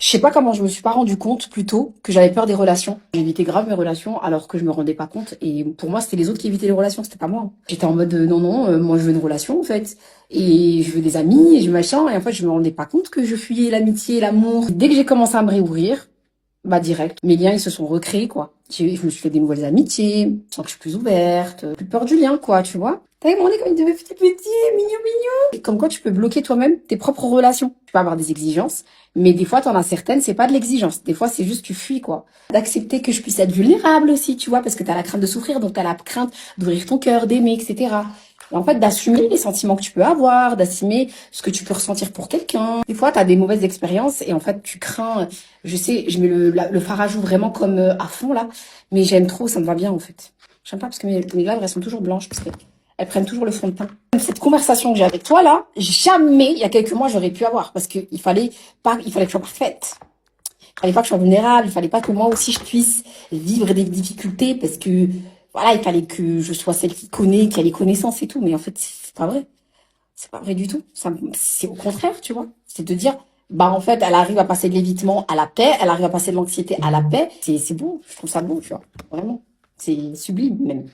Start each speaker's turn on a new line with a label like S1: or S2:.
S1: Je sais pas comment je me suis pas rendu compte plus tôt que j'avais peur des relations. J'évitais grave mes relations alors que je me rendais pas compte. Et pour moi, c'était les autres qui évitaient les relations, c'était pas moi. J'étais en mode non, non, moi je veux une relation en fait. Et je veux des amis et je machin. Et en fait, je me rendais pas compte que je fuyais l'amitié, l'amour. Dès que j'ai commencé à me réouvrir, bah direct, mes liens ils se sont recréés quoi. Je me suis fait des nouvelles amitiés, je sens que je suis plus ouverte, plus peur du lien quoi, tu vois. T'as vu, on est comme des petits petits, mignon mignon. Et comme quoi tu peux bloquer toi-même tes propres relations. Tu peux avoir des exigences, mais des fois t'en as certaines, c'est pas de l'exigence. Des fois c'est juste tu fuis quoi. D'accepter que je puisse être vulnérable aussi, tu vois, parce que t'as la crainte de souffrir, donc t'as la crainte d'ouvrir ton cœur, d'aimer, etc. Et en fait, d'assumer les sentiments que tu peux avoir, d'assumer ce que tu peux ressentir pour quelqu'un. Des fois, tu as des mauvaises expériences et en fait, tu crains. Je sais, je mets le phare à joue vraiment comme à fond là, mais j'aime trop, ça me va bien en fait. J'aime pas parce que mes lèvres, elles sont toujours blanches parce qu'elles prennent toujours le fond de teint. Cette conversation que j'ai avec toi là, jamais, il y a quelques mois, j'aurais pu avoir parce qu'il fallait pas, il fallait que je sois parfaite. Il fallait pas que je sois vulnérable, il fallait pas que moi aussi je puisse vivre des difficultés parce que voilà, il fallait que je sois celle qui connaît, qui a les connaissances et tout. Mais en fait, c'est pas vrai. C'est pas vrai du tout. C'est au contraire, tu vois. C'est de dire, bah en fait, elle arrive à passer de l'évitement à la paix, elle arrive à passer de l'anxiété à la paix. C'est beau, je trouve ça beau, tu vois. Vraiment. C'est sublime même.